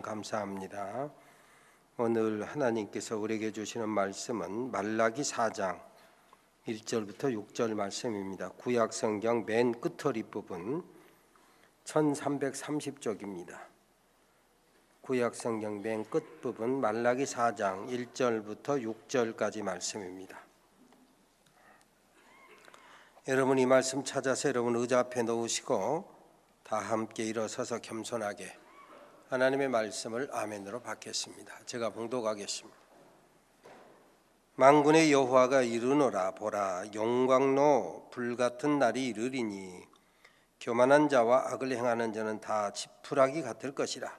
감사합니다. 오늘 하나님께서 우리에게 주시는 말씀은 말라기 4장 1절부터 6절 말씀입니다. 구약 성경 맨 끝허리 부분 1330쪽입니다. 구약 성경 맨 끝 부분 말라기 4장 1절부터 6절까지 말씀입니다. 여러분 이 말씀 찾아서 여러분 의자 앞에 놓으시고 다 함께 일어서서 겸손하게 하나님의 말씀을 아멘으로 받겠습니다. 제가 봉독하겠습니다. 만군의 여호와가 이르노라. 보라, 용광로 불같은 날이 이르리니 교만한 자와 악을 행하는 자는 다 지푸라기 같을 것이라.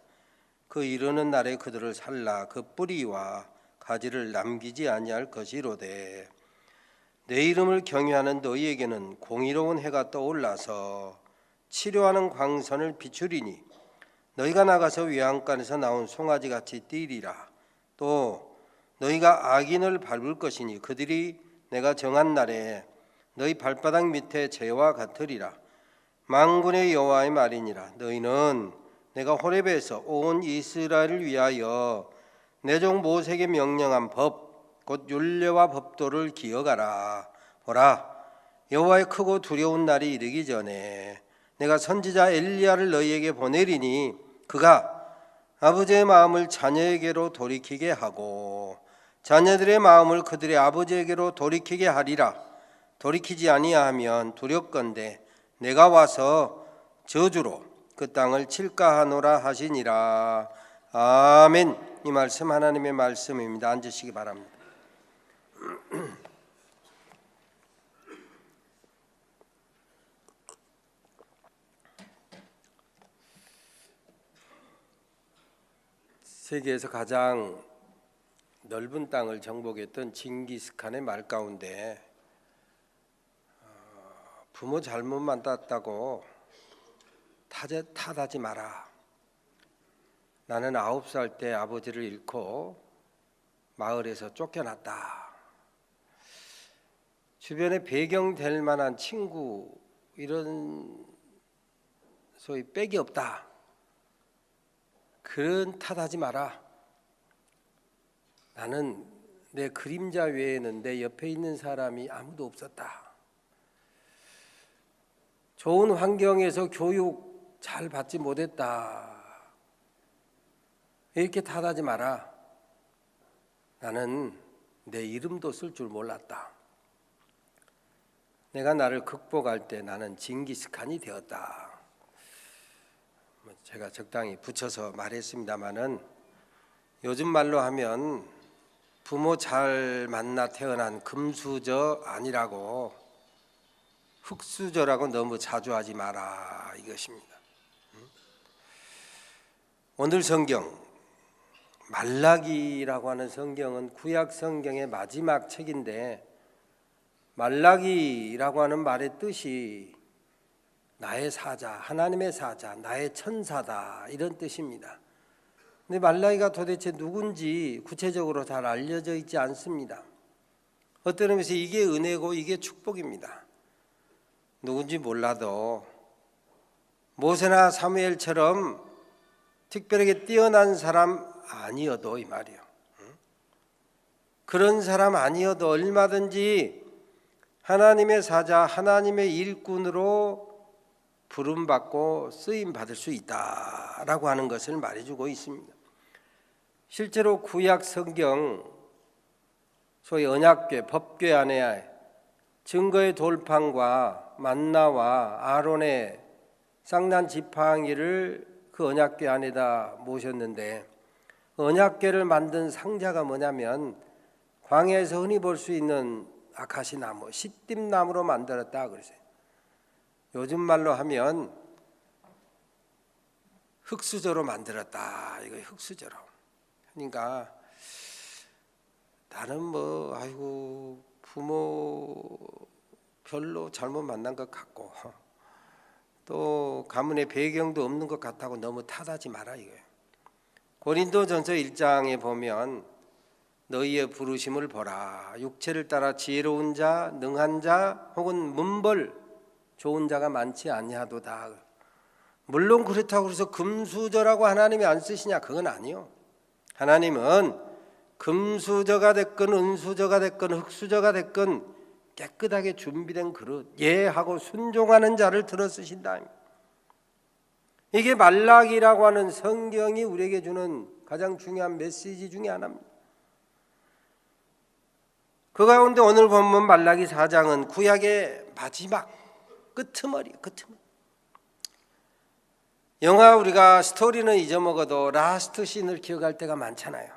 그 이르는 날에 그들을 살라. 그 뿌리와 가지를 남기지 아니할 것이로되 내 이름을 경외하는 너희에게는 공의로운 해가 떠올라서 치료하는 광선을 비추리니 너희가 나가서 외양간에서 나온 송아지같이 뛰리라. 또 너희가 악인을 밟을 것이니 그들이 내가 정한 날에 너희 발바닥 밑에 재와 같으리라. 만군의 여호와의 말이니라. 너희는 내가 호렙에서 온 이스라엘을 위하여 내 종 모세에게 명령한 법 곧 율례와 법도를 기억하라. 보라, 여호와의 크고 두려운 날이 이르기 전에 내가 선지자 엘리야를 너희에게 보내리니 그가 아버지의 마음을 자녀에게로 돌이키게 하고 자녀들의 마음을 그들의 아버지에게로 돌이키게 하리라. 돌이키지 아니하면 두렵건대 내가 와서 저주로 그 땅을 칠까 하노라 하시니라. 아멘. 이 말씀 하나님의 말씀입니다. 앉으시기 바랍니다. 세계에서 가장 넓은 땅을 정복했던 징기스칸의 말 가운데 부모 잘못만 땄다고 탓하지 마라. 나는 9살 때 아버지를 잃고 마을에서 쫓겨났다. 주변에 배경될 만한 친구 이런 소위 백이 없다. 그런 탓하지 마라. 나는 내 그림자 외에는 내 옆에 있는 사람이 아무도 없었다. 좋은 환경에서 교육 잘 받지 못했다. 이렇게 탓하지 마라. 나는 내 이름도 쓸 줄 몰랐다. 내가 나를 극복할 때 나는 징기스칸이 되었다. 제가 적당히 붙여서 말했습니다마는 요즘 말로 하면 부모 잘 만나 태어난 금수저 아니라고 흙수저라고 너무 자주 하지 마라 이것입니다. 오늘 성경 말라기라고 하는 성경은 구약 성경의 마지막 책인데 말라기라고 하는 말의 뜻이 나의 사자, 하나님의 사자, 나의 천사다 이런 뜻입니다. 근데 말라기가 도대체 누군지 구체적으로 잘 알려져 있지 않습니다. 어떤 의미에서 이게 은혜고 이게 축복입니다. 누군지 몰라도 모세나 사무엘처럼 특별하게 뛰어난 사람 아니어도 이 말이에요. 그런 사람 아니어도 얼마든지 하나님의 사자, 하나님의 일꾼으로 부름받고 쓰임받을 수 있다라고 하는 것을 말해주고 있습니다. 실제로 구약 성경 소위 언약궤, 법궤 안에 증거의 돌판과 만나와 아론의 쌍난 지팡이를 그 언약궤 안에다 모셨는데 언약궤를 만든 상자가 뭐냐면 광야에서 흔히 볼 수 있는 아카시나무, 시띠나무로 만들었다 그러세요. 요즘 말로 하면 흙수저로 만들었다. 이거 흙수저로. 그러니까 나는 아이고 부모 별로 잘못 만난 것 같고 또 가문의 배경도 없는 것 같다고 너무 탓하지 마라 이거예요. 고린도전서 1장에 보면 너희의 부르심을 보라. 육체를 따라 지혜로운 자, 능한 자 혹은 문벌 좋은 자가 많지 아니하도다. 물론 그렇다고 해서 금수저라고 하나님이 안 쓰시냐? 그건 아니요. 하나님은 금수저가 됐건 은수저가 됐건 흙수저가 됐건 깨끗하게 준비된 그릇, 예하고 순종하는 자를 들어 쓰신다. 이게 말라기라고 하는 성경이 우리에게 주는 가장 중요한 메시지 중에 하나입니다. 그 가운데 오늘 본문 말라기 4장은 구약의 마지막 끄트머리예요. 영화 우리가 스토리는 잊어먹어도 라스트 씬을 기억할 때가 많잖아요.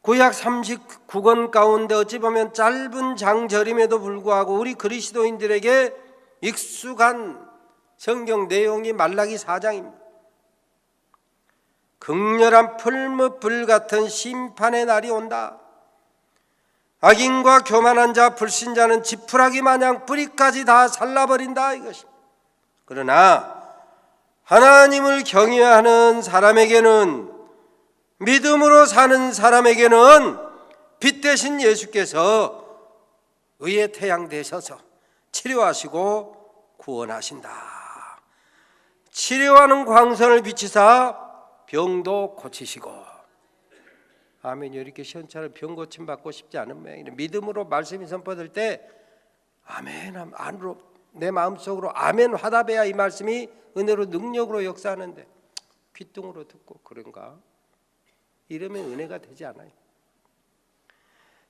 구약 39권 가운데 어찌 보면 짧은 장절임에도 불구하고 우리 그리스도인들에게 익숙한 성경 내용이 말라기 4장입니다. 극렬한 풀무불 같은 심판의 날이 온다. 악인과 교만한 자, 불신자는 지푸라기 마냥 뿌리까지 다 잘라버린다 이것입니다. 그러나 하나님을 경외하는 사람에게는, 믿음으로 사는 사람에게는 빛 대신 예수께서 의의 태양 되셔서 치료하시고 구원하신다. 치료하는 광선을 비치사 병도 고치시고. 아멘. 이렇게 시원찮은 병 고침 받고 싶지 않은 모양이네. 믿음으로 말씀이 선포될 때 아멘 안으로 내 마음속으로 아멘 화답해야 이 말씀이 은혜로 능력으로 역사하는데 귓등으로 듣고 그런가? 이러면 은혜가 되지 않아요.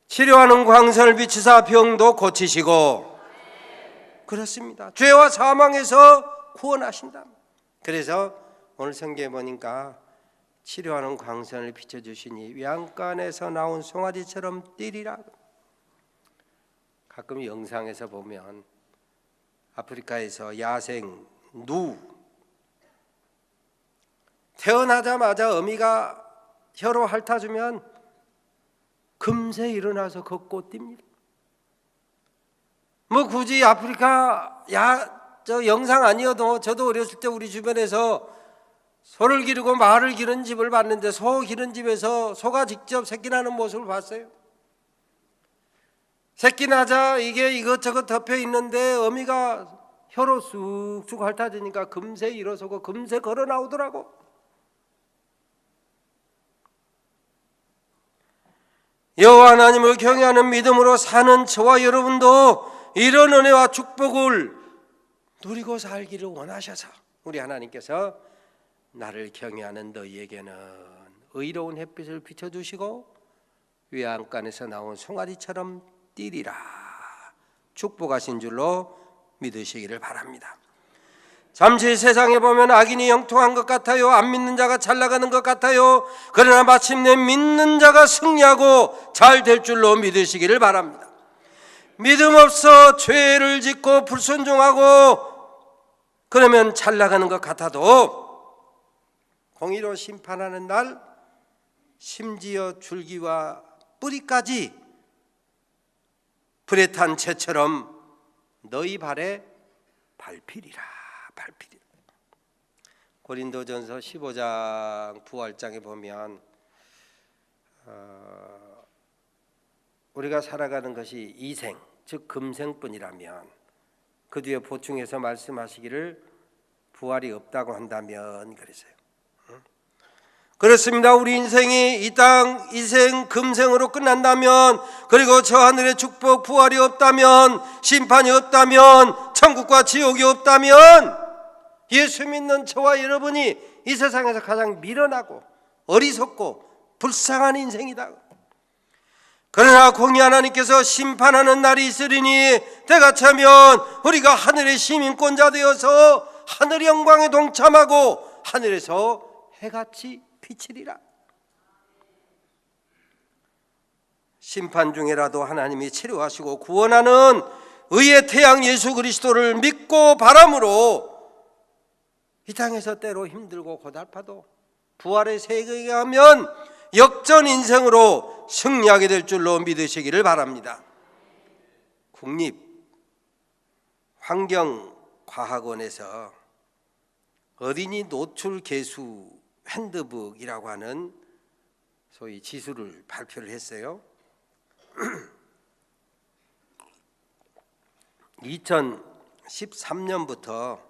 치료하는 광선을 비치사 병도 고치시고. 그렇습니다. 죄와 사망에서 구원하신다. 그래서 오늘 성경에 보니까 치료하는 광선을 비춰주시니 외양간에서 나온 송아지처럼 뛰리라. 가끔 영상에서 보면 아프리카에서 야생 누, 태어나자마자 어미가 혀로 핥아주면 금세 일어나서 걷고 뜁니다. 뭐 굳이 아프리카 저 영상 아니어도 저도 어렸을 때 우리 주변에서 소를 기르고 말을 기른 집을 봤는데 소 기른 집에서 소가 직접 새끼 나는 모습을 봤어요. 새끼 나자 이게 이것저것 덮여 있는데 어미가 혀로 쑥쑥 핥아주니까 금세 일어서고 금세 걸어 나오더라고. 여호와 하나님을 경외하는 믿음으로 사는 저와 여러분도 이런 은혜와 축복을 누리고 살기를 원하셔서 우리 하나님께서 나를 경외하는 너희에게는 의로운 햇빛을 비춰주시고 외양간에서 나온 송아지처럼 뛰리라 축복하신 줄로 믿으시기를 바랍니다. 잠시 세상에 보면 악인이 형통한 것 같아요. 안 믿는 자가 잘 나가는 것 같아요. 그러나 마침내 믿는 자가 승리하고 잘 될 줄로 믿으시기를 바랍니다. 믿음 없어 죄를 짓고 불순종하고 그러면 잘 나가는 것 같아도 공의로 심판하는 날 심지어 줄기와 뿌리까지 불에 탄 채처럼 너희 발에 밟히리라. 고린도전서 15장 부활장에 보면 우리가 살아가는 것이 이생 즉 금생뿐이라면 그 뒤에 보충해서 말씀하시기를 부활이 없다고 한다면 그랬어요. 그렇습니다. 우리 인생이 이 땅 이생 금생으로 끝난다면 그리고 저 하늘의 축복 부활이 없다면 심판이 없다면 천국과 지옥이 없다면 예수 믿는 저와 여러분이 이 세상에서 가장 미련하고 어리석고 불쌍한 인생이다. 그러나 공의 하나님께서 심판하는 날이 있으리니 때가 차면 우리가 하늘의 시민권자 되어서 하늘의 영광에 동참하고 하늘에서 해같이 비치리라. 심판 중에라도 하나님이 치료하시고 구원하는 의의 태양 예수 그리스도를 믿고 바람으로 이 땅에서 때로 힘들고 고달파도 부활의 세계에 가면 역전 인생으로 승리하게 될 줄로 믿으시기를 바랍니다. 국립환경과학원에서 어린이 노출 계수 핸드북이라고 하는 소위 지수를 발표를 했어요. 2013년부터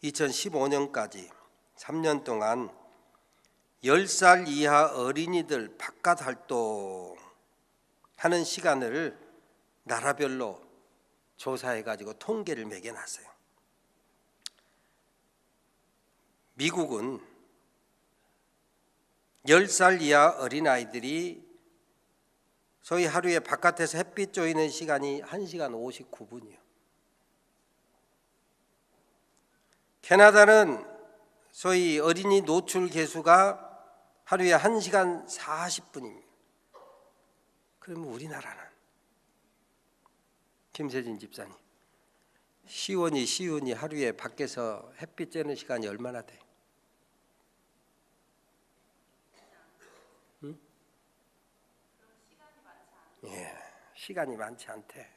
2015년까지 3년 동안 10살 이하 어린이들 바깥 활동하는 시간을 나라별로 조사해가지고 통계를 매겨놨어요. 미국은 10살 이하 어린아이들이 소위 하루에 바깥에서 햇빛 쬐이는 시간이 1시간 59분이요. 캐나다는 소위 어린이 노출 개수가 하루에 1시간 40분입니다. 그러면 우리나라는 김세진 집사님, 시온이 하루에 밖에서 햇빛 쬐는 시간이 얼마나 돼? 응? 예, 시간이 많지 않대.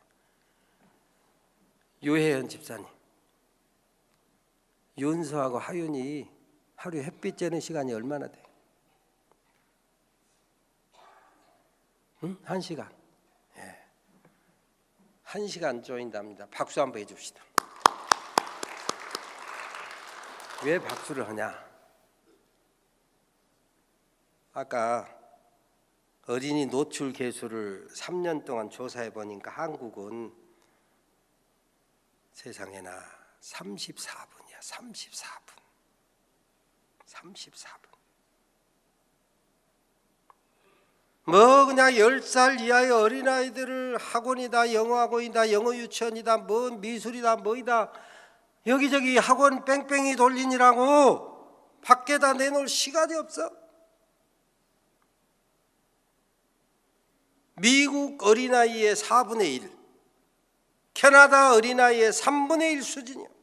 유혜연 집사님, 윤서하고 하윤이 하루에 햇빛 쬐는 시간이 얼마나 돼? 응? 1시간. 예. 1시간 쪼인답니다. 박수 한번 해줍시다. 왜 박수를 하냐? 아까 어린이 노출 개수를 3년 동안 조사해 보니까 한국은 세상에나 34분이야. 34분. 뭐 그냥 10살 이하의 어린아이들을 학원이다, 영어학원이다, 영어 유치원이다, 뭐 미술이다, 뭐이다 여기저기 학원 뺑뺑이 돌리느라고 밖에다 내놓을 시간이 없어. 미국 어린아이의 4분의 1, 캐나다 어린아이의 3분의 1 수준이야.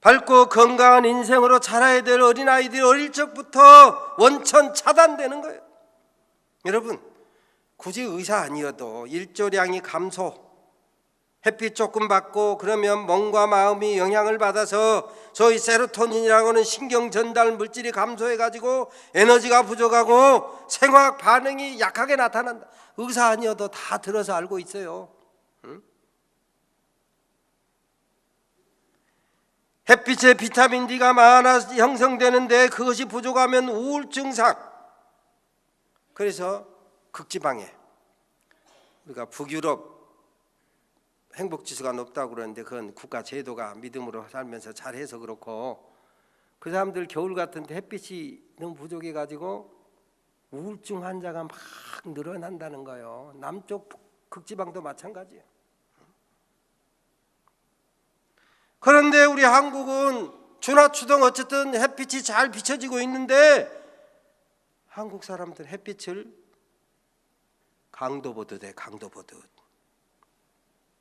밝고 건강한 인생으로 자라야 될 어린아이들이 어릴 적부터 원천 차단되는 거예요. 여러분, 굳이 의사 아니어도 일조량이 감소, 햇빛 조금 받고 그러면 몸과 마음이 영향을 받아서 소위 세로토닌이라고 하는 신경 전달 물질이 감소해가지고 에너지가 부족하고 생화학 반응이 약하게 나타난다. 의사 아니어도 다 들어서 알고 있어요. 햇빛에 비타민 D가 많아 형성되는데 그것이 부족하면 우울증상. 그래서 극지방에 우리가 북유럽 행복지수가 높다고 그러는데 그건 국가 제도가 믿음으로 살면서 잘해서 그렇고, 그 사람들 겨울 같은데 햇빛이 너무 부족해가지고 우울증 환자가 막 늘어난다는 거예요. 남쪽 극지방도 마찬가지예요. 그런데 우리 한국은 주나추동 어쨌든 햇빛이 잘 비춰지고 있는데 한국 사람들 햇빛을 강도 보듯 해. 강도 보듯.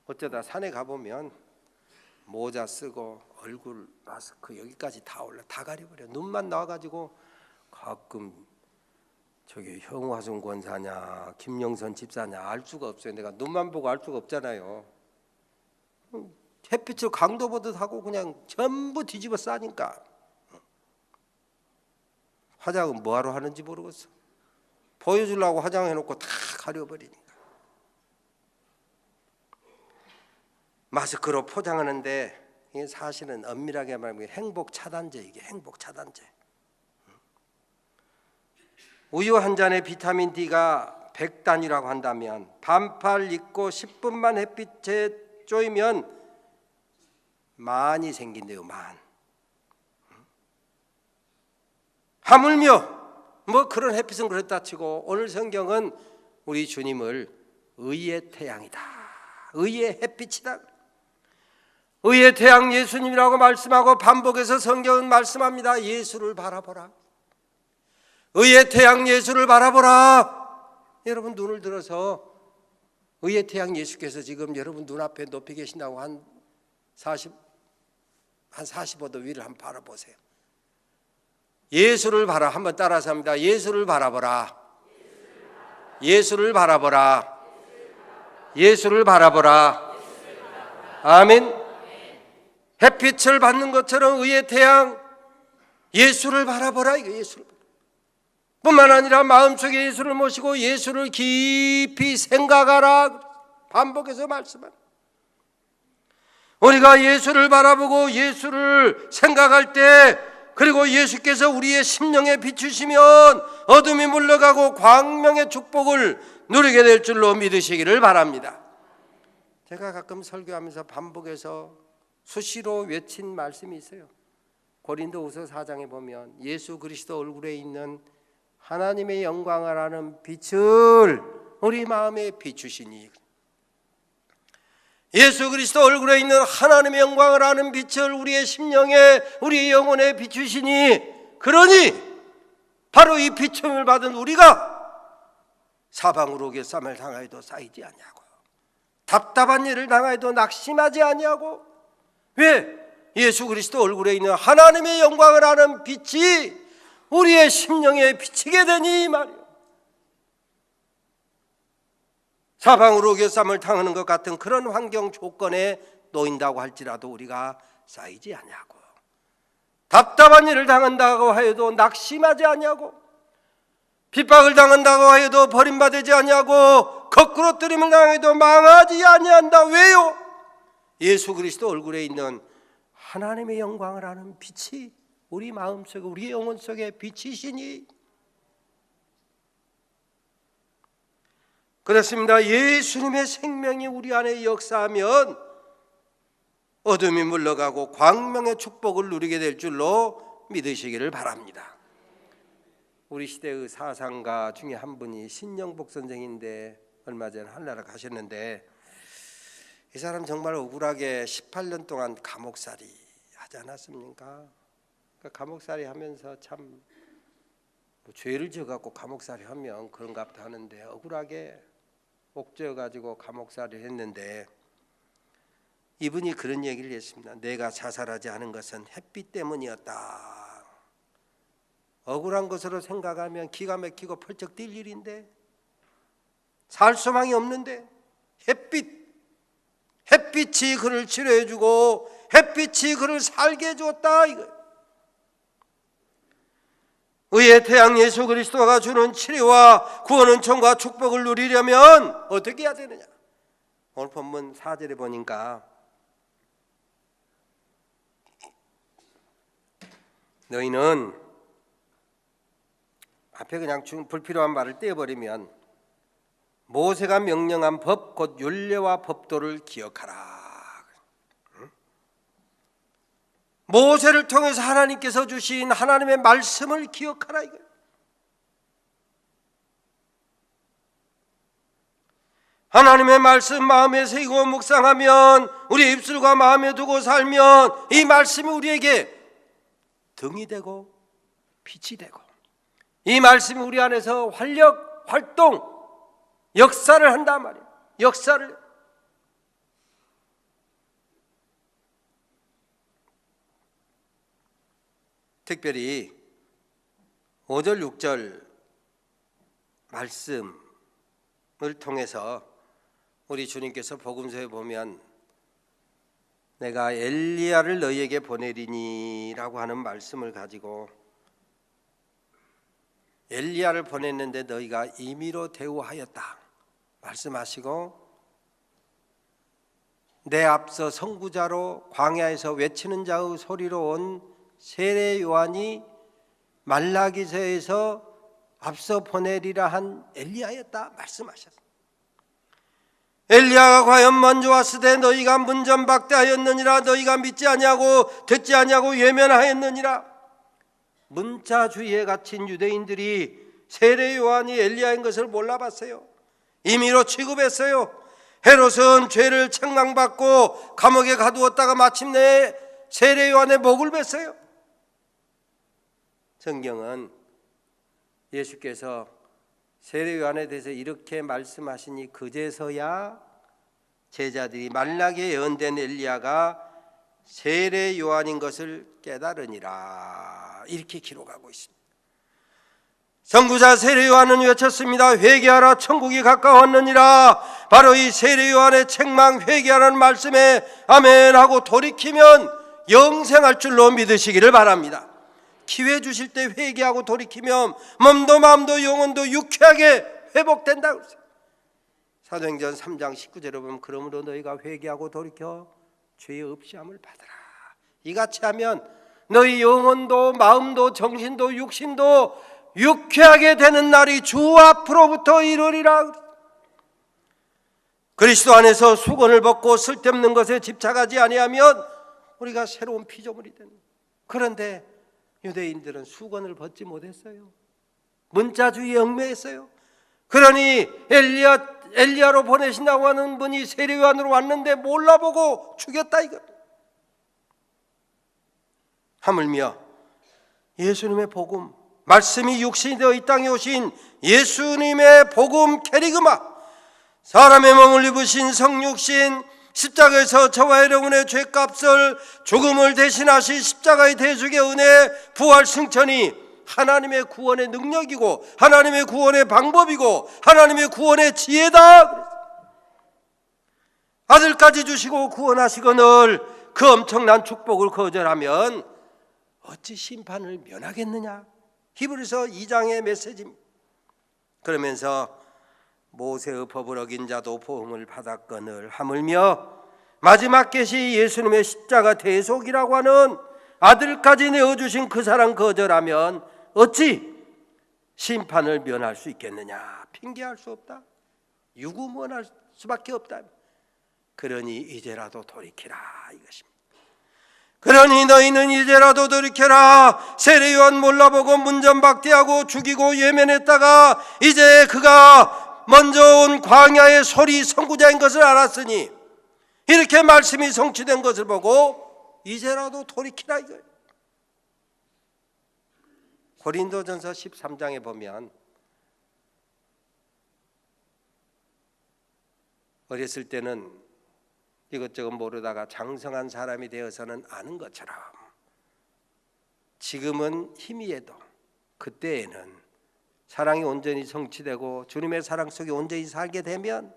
어쩌다 산에 가보면 모자 쓰고 얼굴 마스크 여기까지 다 올라 다 가려버려. 눈만 나와가지고 가끔 저기 형화순 권사냐 김영선 집사냐 알 수가 없어요. 내가 눈만 보고 알 수가 없잖아요. 햇빛을 강도 보듯 하고 그냥 전부 뒤집어 싸니까 화장은 뭐하러 하는지 모르겠어. 보여주려고 화장해놓고 다 가려버리니까. 마스크로 포장하는데 이게 사실은 엄밀하게 말하면 행복 차단제. 이게 행복 차단제. 우유 한 잔에 비타민 D가 100단위라고 한다면 반팔 입고 10분만 햇빛에 쪼이면 만이 생긴대요. 만. 하물며 뭐 그런 햇빛은 그렇다 치고 오늘 성경은 우리 주님을 의의 태양이다, 의의 햇빛이다, 의의 태양 예수님이라고 말씀하고 반복해서 성경은 말씀합니다. 예수를 바라보라. 의의 태양 예수를 바라보라. 여러분 눈을 들어서 의의 태양 예수께서 지금 여러분 눈앞에 높이 계신다고 한 45도 위를 한번 바라보세요. 예수를 바라. 한번 따라서 합니다. 예수를 바라보라. 예수를 바라보라. 예수를 바라보라. 아멘. 햇빛을 받는 것처럼 의의 태양 예수를 바라보라. 이거 예수를 뿐만 아니라 마음속에 예수를 모시고 예수를 깊이 생각하라. 반복해서 말씀합니다. 우리가 예수를 바라보고 예수를 생각할 때, 그리고 예수께서 우리의 심령에 비추시면 어둠이 물러가고 광명의 축복을 누리게 될 줄로 믿으시기를 바랍니다. 제가 가끔 설교하면서 반복해서 수시로 외친 말씀이 있어요. 고린도후서 4장에 보면 예수 그리스도 얼굴에 있는 하나님의 영광을 아는 빛을 우리 마음에 비추시니, 예수 그리스도 얼굴에 있는 하나님의 영광을 아는 빛을 우리의 심령에, 우리의 영혼에 비추시니, 그러니 바로 이 비춤을 받은 우리가 사방으로 쌈을 당하여도 쌓이지 아니하고, 답답한 일을 당하여도 낙심하지 아니하고, 왜? 예수 그리스도 얼굴에 있는 하나님의 영광을 아는 빛이 우리의 심령에 비치게 되니 말이요. 사방으로 쌈을 당하는 것 같은 그런 환경 조건에 놓인다고 할지라도 우리가 쌓이지 아니하고, 답답한 일을 당한다고 하여도 낙심하지 아니하고, 핍박을 당한다고 하여도 버림받지 아니하고, 거꾸로 뜨림을 당해도 망하지 아니한다. 왜요? 예수 그리스도 얼굴에 있는 하나님의 영광을 아는 빛이 우리 마음속에, 우리 영혼 속에 비치시니. 그렇습니다. 예수님의 생명이 우리 안에 역사하면 어둠이 물러가고 광명의 축복을 누리게 될 줄로 믿으시기를 바랍니다. 우리 시대의 사상가 중에 한 분이 신영복 선생인데, 얼마 전에 한나라 가셨는데, 이 사람 정말 억울하게 18년 동안 감옥살이 하지 않았습니까? 감옥살이 하면서 참 죄를 지어갖고 감옥살이 하면 그런가 보다 하는데, 억울하게 옥죄어가지고 감옥살이를 했는데, 이분이 그런 얘기를 했습니다. 내가 자살하지 않은 것은 햇빛 때문이었다. 억울한 것으로 생각하면 기가 막히고 펄쩍 뛸 일인데, 살 소망이 없는데 햇빛이 그를 치료해주고 햇빛이 그를 살게 해주었다. 의의 태양 예수 그리스도가 주는 치료와 구원 은총과 축복을 누리려면 어떻게 해야 되느냐? 오늘 본문 4절에 보니까 너희는, 앞에 그냥 불필요한 말을 떼어버리면, 모세가 명령한 법 곧 율례와 법도를 기억하라. 모세를 통해서 하나님께서 주신 하나님의 말씀을 기억하라 이거예요. 하나님의 말씀 마음에 새기고 묵상하면, 우리 입술과 마음에 두고 살면 이 말씀이 우리에게 등이 되고 빛이 되고, 이 말씀이 우리 안에서 활력, 활동, 역사를 한단 말이에요. 역사를. 특별히 5절 6절 말씀을 통해서 우리 주님께서 복음서에 보면 내가 엘리야를 너희에게 보내리니 라고 하는 말씀을 가지고, 엘리야를 보냈는데 너희가 임의로 대우하였다 말씀하시고, 내 앞서 선구자로 광야에서 외치는 자의 소리로 온 세례 요한이 말라기서에서 앞서 보내리라 한 엘리야였다 말씀하셨습니다. 엘리야가 과연 먼저 왔을 때 너희가 문전박대하였느니라. 너희가 믿지 아니하고 듣지 아니하고 외면하였느니라. 문자주의에 갇힌 유대인들이 세례 요한이 엘리야인 것을 몰라봤어요. 임의로 취급했어요. 헤롯은 죄를 책망받고 감옥에 가두었다가 마침내 세례 요한의 목을 뱄어요. 성경은 예수께서 세례 요한에 대해서 이렇게 말씀하시니 그제서야 제자들이 말라기에 예언된 엘리야가 세례 요한인 것을 깨달으니라 이렇게 기록하고 있습니다. 선구자 세례 요한은 외쳤습니다. 회개하라 천국이 가까웠느니라. 바로 이 세례 요한의 책망 회개하라는 말씀에 아멘하고 돌이키면 영생할 줄로 믿으시기를 바랍니다. 기회 주실 때 회개하고 돌이키면 몸도 마음도 영혼도 유쾌하게 회복된다고 했어요. 사도행전 3장 19절에 보면 그러므로 너희가 회개하고 돌이켜 죄의 없이함을 받으라. 이같이 하면 너희 영혼도 마음도 정신도 육신도 유쾌하게 되는 날이 주 앞으로부터 이르리라. 그리스도 안에서 수건을 벗고 쓸데없는 것에 집착하지 아니하면 우리가 새로운 피조물이 되는. 그런데 유대인들은 수건을 벗지 못했어요. 문자주의에 얽매였어요. 그러니 엘리야로 보내신다고 하는 분이 세례요한으로 왔는데 몰라보고 죽였다 이것. 하물며 예수님의 복음, 말씀이 육신이 되어 이 땅에 오신 예수님의 복음 캐리그마, 사람의 몸을 입으신 성육신, 십자가에서 저와 여러분의 죄값을 죽음을 대신하신 십자가의 대속의 은혜, 부활 승천이 하나님의 구원의 능력이고 하나님의 구원의 방법이고 하나님의 구원의 지혜다. 아들까지 주시고 구원하시거늘 그 엄청난 축복을 거절하면 어찌 심판을 면하겠느냐. 히브리서 2장의 메시지입니다. 그러면서 모세의 법을 어긴 자도 보응을 받았거늘 하물며 마지막 계시 예수님의 십자가 대속이라고 하는 아들까지 내어주신 그 사랑 거절하면 어찌 심판을 면할 수 있겠느냐. 핑계할 수 없다. 유구무원할 수밖에 없다. 그러니 이제라도 돌이키라 이것입니다. 그러니 너희는 이제라도 돌이켜라. 세례요한 몰라보고 문전박대하고 죽이고 예면했다가 이제 그가 먼저 온 광야의 소리 선구자인 것을 알았으니 이렇게 말씀이 성취된 것을 보고 이제라도 돌이키라 이거예요. 고린도전서 13장에 보면 어렸을 때는 이것저것 모르다가 장성한 사람이 되어서는 아는 것처럼 지금은 희미해도 그때에는 사랑이 온전히 성취되고 주님의 사랑 속에 온전히 살게 되면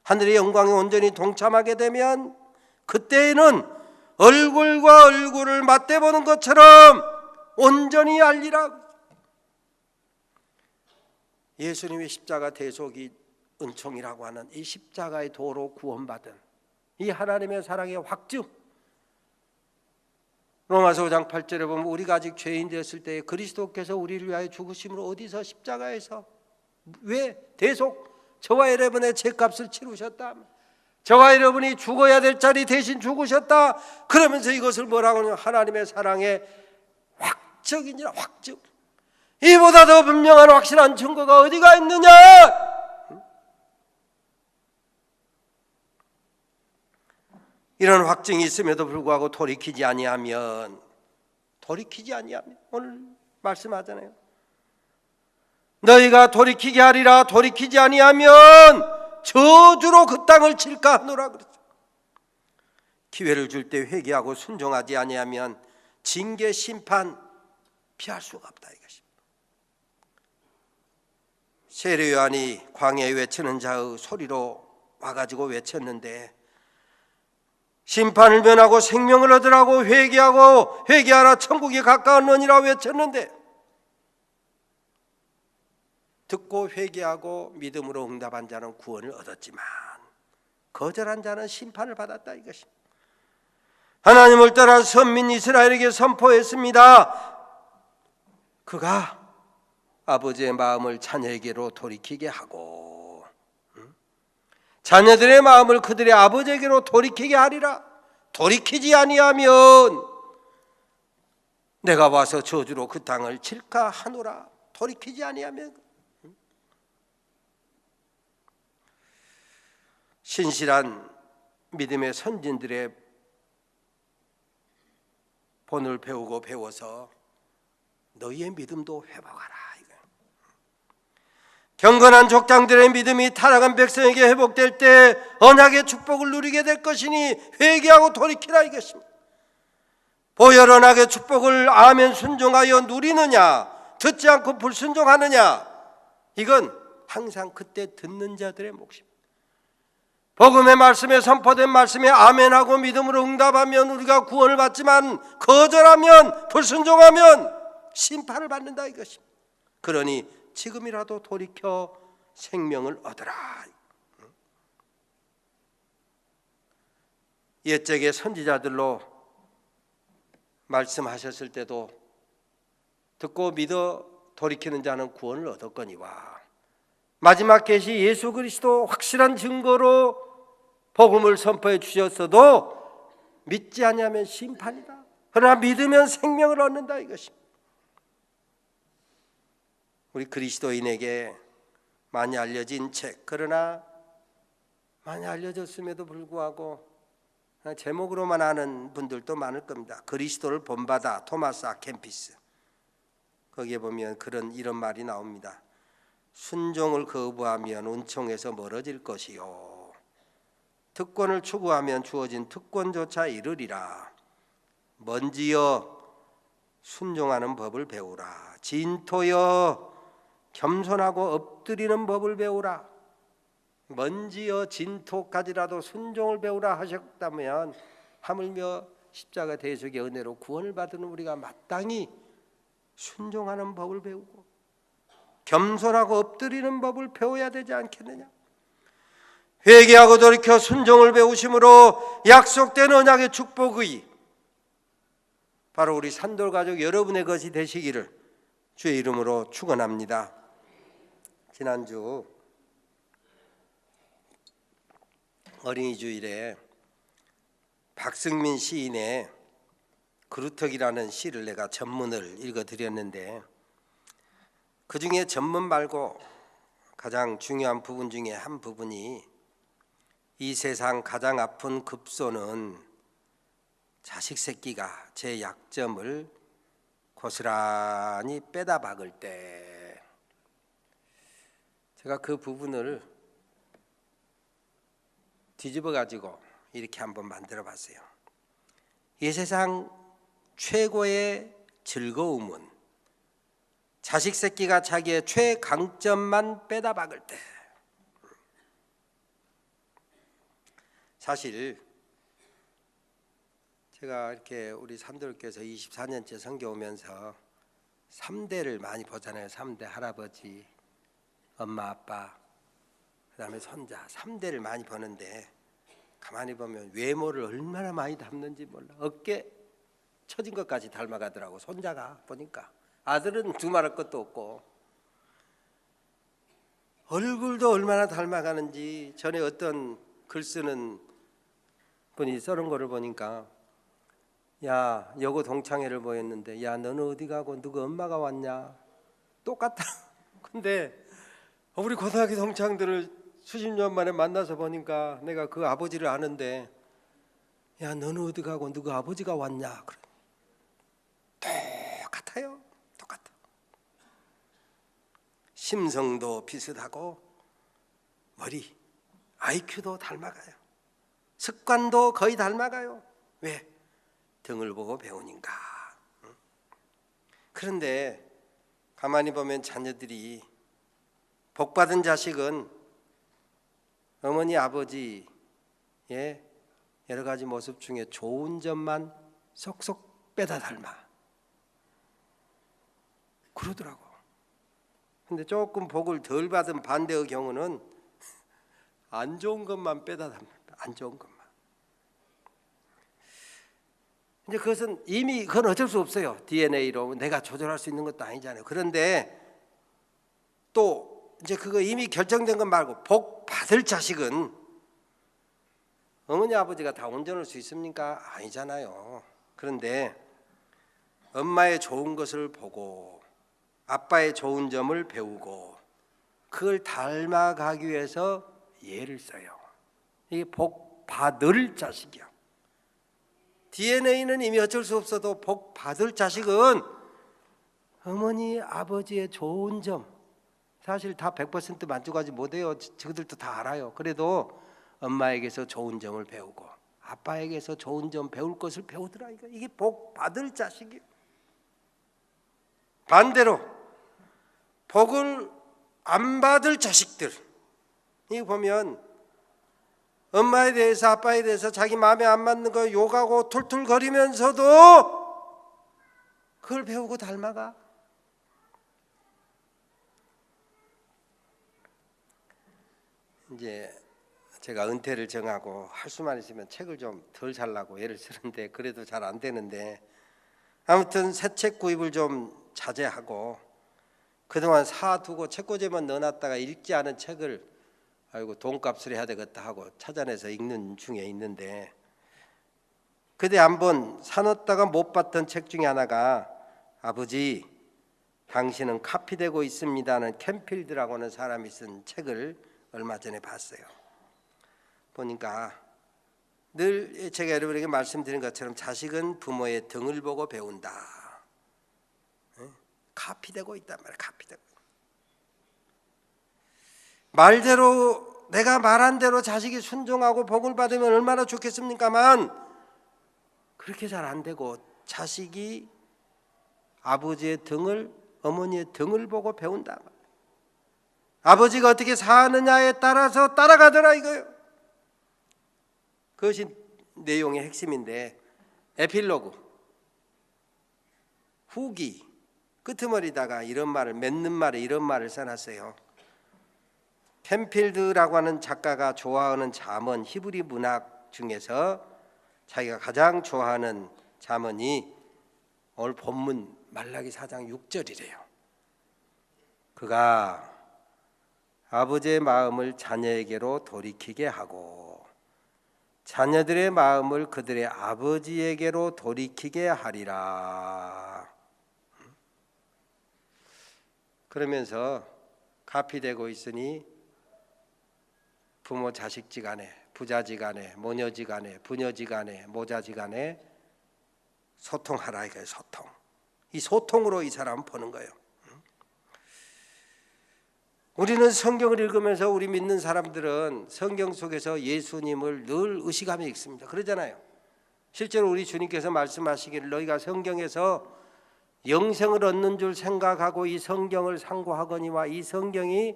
하늘의 영광에 온전히 동참하게 되면 그때에는 얼굴과 얼굴을 맞대보는 것처럼 온전히 알리라. 예수님의 십자가 대속이 은총이라고 하는 이 십자가의 도로 구원받은 이 하나님의 사랑의 확증. 로마서 5장 8절에 보면 우리가 아직 죄인 되었을 때 그리스도께서 우리를 위하여 죽으심으로 어디서 십자가에서 왜 대속 저와 여러분의 죄값을 치르셨다. 저와 여러분이 죽어야 될 자리 대신 죽으셨다. 그러면서 이것을 뭐라고 하냐. 하나님의 사랑의 확증이니라. 확증. 이보다 더 분명한 확실한 증거가 어디가 있느냐. 이런 확증이 있음에도 불구하고 돌이키지 아니하면 오늘 말씀하잖아요. 너희가 돌이키게 하리라. 돌이키지 아니하면 저주로 그 땅을 칠까 하노라 그랬죠. 기회를 줄 때 회개하고 순종하지 아니하면 징계 심판 피할 수가 없다 이것입니다. 세례 요한이 광야에 외치는 자의 소리로 와가지고 외쳤는데 심판을 면하고 생명을 얻으라고 회개하라 천국이 가까웠느니라 외쳤는데 듣고 회개하고 믿음으로 응답한 자는 구원을 얻었지만 거절한 자는 심판을 받았다 이것입니다. 하나님을 떠난 선민 이스라엘에게 선포했습니다. 그가 아버지의 마음을 자녀에게로 돌이키게 하고 자녀들의 마음을 그들의 아버지에게로 돌이키게 하리라. 돌이키지 아니하면 내가 와서 저주로 그 땅을 칠까 하노라. 돌이키지 아니하면. 신실한 믿음의 선진들의 본을 배워서 너희의 믿음도 회복하라. 경건한 족장들의 믿음이 타락한 백성에게 회복될 때 언약의 축복을 누리게 될 것이니 회개하고 돌이키라 이것입니다. 보혈 언약의 축복을 아멘 순종하여 누리느냐 듣지 않고 불순종하느냐 이건 항상 그때 듣는 자들의 몫입니다. 복음의 말씀에 선포된 말씀에 아멘하고 믿음으로 응답하면 우리가 구원을 받지만 거절하면 불순종하면 심판을 받는다 이것입니다. 그러니 지금이라도 돌이켜 생명을 얻으라. 옛적의 선지자들로 말씀하셨을 때도 듣고 믿어 돌이키는 자는 구원을 얻었거니와 마지막 계시 예수 그리스도 확실한 증거로 복음을 선포해 주셨어도 믿지 않으면 심판이다. 그러나 믿으면 생명을 얻는다 이것입니다. 우리 그리스도인에게 많이 알려진 책, 그러나 많이 알려졌음에도 불구하고 제목으로만 아는 분들도 많을 겁니다. 그리스도를 본받아, 토마스 아 켐피스. 거기에 보면 이런 말이 나옵니다. 순종을 거부하면 은총에서 멀어질 것이요 특권을 추구하면 주어진 특권조차 이르리라. 먼지여 순종하는 법을 배우라. 진토여 겸손하고 엎드리는 법을 배우라. 먼지여 진토까지라도 순종을 배우라 하셨다면 하물며 십자가 대속의 은혜로 구원을 받은 우리가 마땅히 순종하는 법을 배우고 겸손하고 엎드리는 법을 배워야 되지 않겠느냐. 회개하고 돌이켜 순종을 배우심으로 약속된 언약의 축복의 바로 우리 산돌가족 여러분의 것이 되시기를 주의 이름으로 축원합니다. 지난주 어린이 주일에 박승민 시인의 그루터기라는 시를 내가 전문을 읽어드렸는데 그 중에 전문 말고 가장 중요한 부분 중에 한 부분이 이 세상 가장 아픈 급소는 자식 새끼가 제 약점을 고스란히 빼다 박을 때, 제가 그 부분을 뒤집어 가지고 이렇게 한번 만들어 봤어요. 이 세상 최고의 즐거움은 자식 새끼가 자기의 최강점만 빼다 박을 때. 사실 제가 이렇게 우리 산돌교에서 24년째 선교 오면서 3대를 많이 보잖아요. 3대 할아버지, 엄마, 아빠, 그다음에 손자 3대를 많이 보는데 가만히 보면 외모를 얼마나 많이 닮는지 몰라. 어깨 처진 것까지 닮아가더라고. 손자가 보니까 아들은 두말할 것도 없고 얼굴도 얼마나 닮아가는지. 전에 어떤 글 쓰는 분이 써는 거를 보니까 야 여고 동창회를 보였는데 야 너는 어디 가고 누구 엄마가 왔냐 똑같다. 근데 우리 고등학교 동창들을 수십 년 만에 만나서 보니까 내가 그 아버지를 아는데 야 너는 어디 가고 누구 아버지가 왔냐 그래. 똑같아요. 똑같아. 심성도 비슷하고 머리 IQ도 닮아가요. 습관도 거의 닮아가요. 왜? 등을 보고 배우니까. 그런데 가만히 보면 자녀들이 복받은 자식은 어머니 아버지의 여러 가지 모습 중에 좋은 점만 쏙쏙 빼다 닮아 그러더라고. 근데 조금 복을 덜 받은 반대의 경우는 안 좋은 것만 빼다 닮는다. 안 좋은 것만. 이제 그건 어쩔 수 없어요. DNA로 내가 조절할 수 있는 것도 아니잖아요. 그런데 또 이제 그거 이미 결정된 것 말고 복 받을 자식은 어머니 아버지가 다 온전할 수 있습니까? 아니잖아요. 그런데 엄마의 좋은 것을 보고 아빠의 좋은 점을 배우고 그걸 닮아가기 위해서 예를 써요. 이게 복 받을 자식이야. DNA는 이미 어쩔 수 없어도 복 받을 자식은 어머니 아버지의 좋은 점, 사실 다 100% 만족하지 못해요. 저들도 다 알아요. 그래도 엄마에게서 좋은 점을 배우고 아빠에게서 좋은 점 배울 것을 배우더라. 이게 복 받을 자식이에요. 반대로 복을 안 받을 자식들, 이거 보면 엄마에 대해서 아빠에 대해서 자기 마음에 안 맞는 거 욕하고 툴툴거리면서도 그걸 배우고 닮아가. 이제 제가 은퇴를 정하고 할 수만 있으면 책을 좀 덜 살라고 애를 쓰는데 그래도 잘 안 되는데, 아무튼 새 책 구입을 좀 자제하고 그동안 사두고 책꽂이만 넣어놨다가 읽지 않은 책을 아이고 돈값을 해야 되겠다 하고 찾아내서 읽는 중에 있는데, 그때 한번 사놓다가 못 봤던 책 중에 하나가 아버지 당신은 카피되고 있습니다는 캠필드라고 하는 사람이 쓴 책을 얼마 전에 봤어요. 보니까 늘 제가 여러분에게 말씀드린 것처럼 자식은 부모의 등을 보고 배운다. 카피되고 있단 말이에요. 카피되고. 말대로 내가 말한 대로 자식이 순종하고 복을 받으면 얼마나 좋겠습니까만 그렇게 잘 안 되고 자식이 아버지의 등을, 어머니의 등을 보고 배운다. 아버지가 어떻게 사느냐에 따라서 따라가더라 이거예요. 그것이 내용의 핵심인데, 에필로그 후기 끄트머리다가 이런 말을, 맺는 말에 이런 말을 써놨어요. 캠필드라고 하는 작가가 좋아하는 잠언, 히브리 문학 중에서 자기가 가장 좋아하는 잠언이 오늘 본문 말라기 4장 6절이래요. 그가 아버지의 마음을 자녀에게로 돌이키게 하고 자녀들의 마음을 그들의 아버지에게로 돌이키게 하리라. 그러면서 카피되고 있으니 부모 자식지간에, 부자지간에, 모녀지간에, 부녀지간에, 모자지간에 소통하라 이거예요. 소통. 이 소통으로 이 사람은 보는 거예요. 우리는 성경을 읽으면서 우리 믿는 사람들은 성경 속에서 예수님을 늘 의식하며 읽습니다. 그러잖아요. 실제로 우리 주님께서 말씀하시기를 너희가 성경에서 영생을 얻는 줄 생각하고 이 성경을 상고하거니와 이 성경이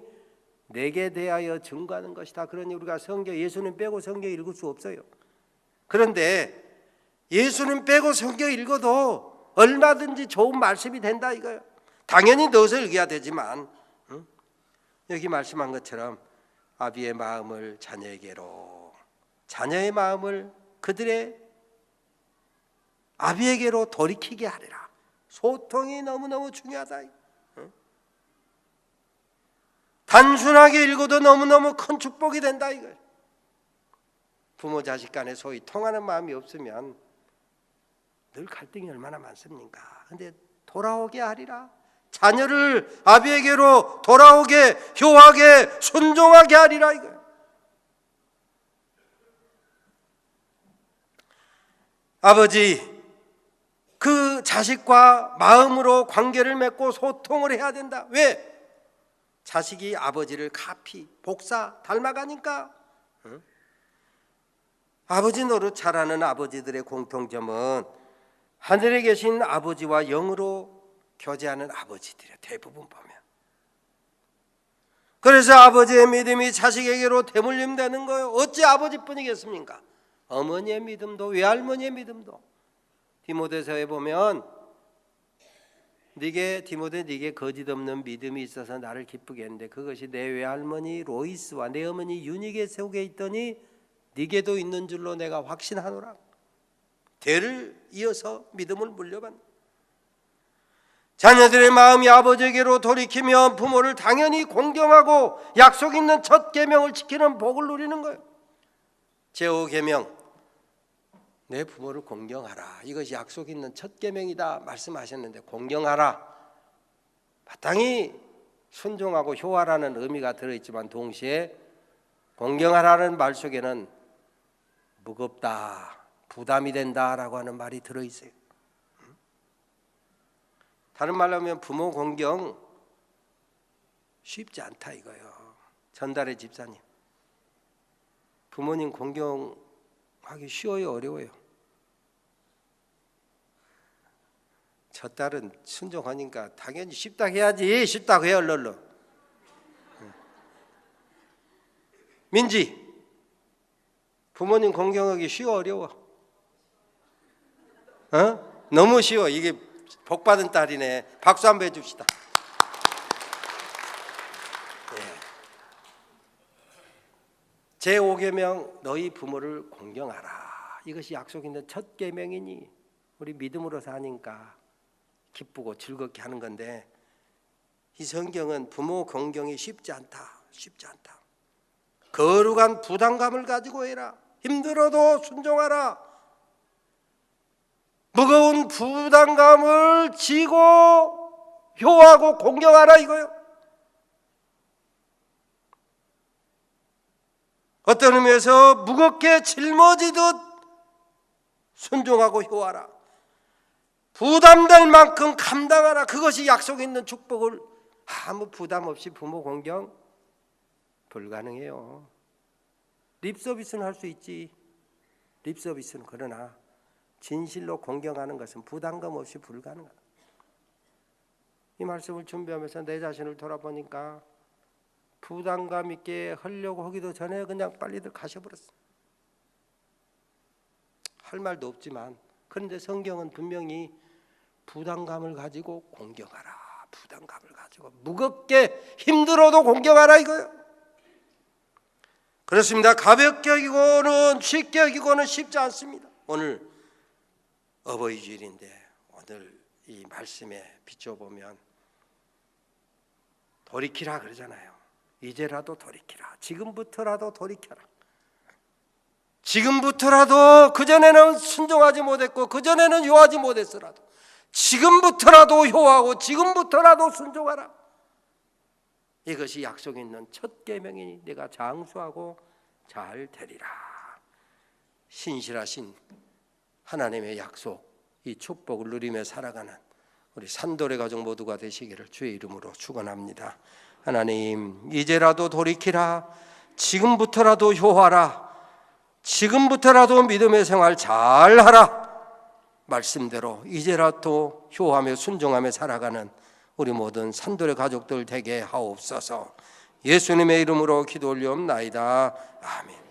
내게 대하여 증거하는 것이다. 그러니 우리가 성경, 예수님 빼고 성경 읽을 수 없어요. 그런데 예수님 빼고 성경 읽어도 얼마든지 좋은 말씀이 된다 이거예요. 당연히 넣어서 읽어야 되지만 여기 말씀한 것처럼 아비의 마음을 자녀에게로, 자녀의 마음을 그들의 아비에게로 돌이키게 하리라. 소통이 너무너무 중요하다. 단순하게 읽어도 너무너무 큰 축복이 된다 이거예요. 부모 자식 간에 소위 통하는 마음이 없으면 늘 갈등이 얼마나 많습니까? 근데 돌아오게 하리라. 자녀를 아비에게로 돌아오게, 효하게, 순종하게 하리라 이거예요. 아버지 그 자식과 마음으로 관계를 맺고 소통을 해야 된다. 왜? 자식이 아버지를 카피, 복사, 닮아가니까. 아버지 노릇 잘하는 아버지들의 공통점은 하늘에 계신 아버지와 영으로 교제하는 아버지들이에요. 대부분 보면. 그래서 아버지의 믿음이 자식에게로 대물림되는 거예요. 어찌 아버지뿐이겠습니까? 어머니의 믿음도, 외할머니의 믿음도. 디모데서에 보면 디모데 네게 거짓 없는 믿음이 있어서 나를 기쁘게 했는데 그것이 내 외할머니 로이스와 내 어머니 유니게 속에 있더니 네게도 있는 줄로 내가 확신하노라. 대를 이어서 믿음을 물려받는. 자녀들의 마음이 아버지에게로 돌이키면 부모를 당연히 공경하고 약속 있는 첫 계명을 지키는 복을 누리는 거예요. 제5계명 내 부모를 공경하라. 이것이 약속 있는 첫 계명이다 말씀하셨는데 공경하라. 마땅히 순종하고 효하라는 의미가 들어있지만 동시에 공경하라는 말 속에는 무겁다, 부담이 된다라고 하는 말이 들어있어요. 다른 말로 하면 부모 공경 쉽지 않다 이거예요. 전달의 집사님, 부모님 공경하기 쉬워요, 어려워요? 저 딸은 순종하니까 당연히 쉽다 해야지. 쉽다고 해요, 얼른. 민지, 부모님 공경하기 쉬워, 어려워? 너무 쉬워. 이게 복받은 딸이네. 박수 한번 해줍시다. 제5계명 너희 부모를 공경하라. 이것이 약속 있는 첫 계명이니 우리 믿음으로 사니까 기쁘고 즐겁게 하는 건데, 이 성경은 부모 공경이 쉽지 않다. 거룩한 부담감을 가지고 해라. 힘들어도 순종하라. 무거운 부담감을 지고 효하고 공경하라 이거요. 어떤 의미에서 무겁게 짊어지듯 순종하고 효하라. 부담될 만큼 감당하라. 그것이 약속 있는 축복을, 아무 부담 없이 부모 공경 불가능해요. 립서비스는 할 수 있지. 립서비스는. 그러나 진실로 공경하는 것은 부담감 없이 불가능하다. 이 말씀을 준비하면서 내 자신을 돌아보니까 부담감 있게 하려고 하기도 전에 그냥 빨리들 가셔버렸어. 할 말도 없지만, 그런데 성경은 분명히 부담감을 가지고 공경하라. 부담감을 가지고 무겁게 힘들어도 공경하라 이거예요. 그렇습니다. 가볍게 여기고는 쉽게 여기고는 쉽지 않습니다. 오늘 어버이 주일인데 오늘 이 말씀에 비춰보면 돌이키라 그러잖아요. 이제라도 돌이키라. 지금부터라도 돌이켜라. 지금부터라도, 그전에는 순종하지 못했고 그전에는 효하지 못했으라도 지금부터라도 효하고 지금부터라도 순종하라. 이것이 약속 있는 첫 계명이니 내가 장수하고 잘 되리라. 신실하신 하나님의 약속, 이 축복을 누리며 살아가는 우리 산돌의 가족 모두가 되시기를 주의 이름으로 축원합니다. 하나님, 이제라도 돌이키라. 지금부터라도 효하라. 지금부터라도 믿음의 생활 잘하라. 말씀대로 이제라도 효하며 순종하며 살아가는 우리 모든 산돌의 가족들 되게 하옵소서. 예수님의 이름으로 기도 올리옵나이다. 아멘.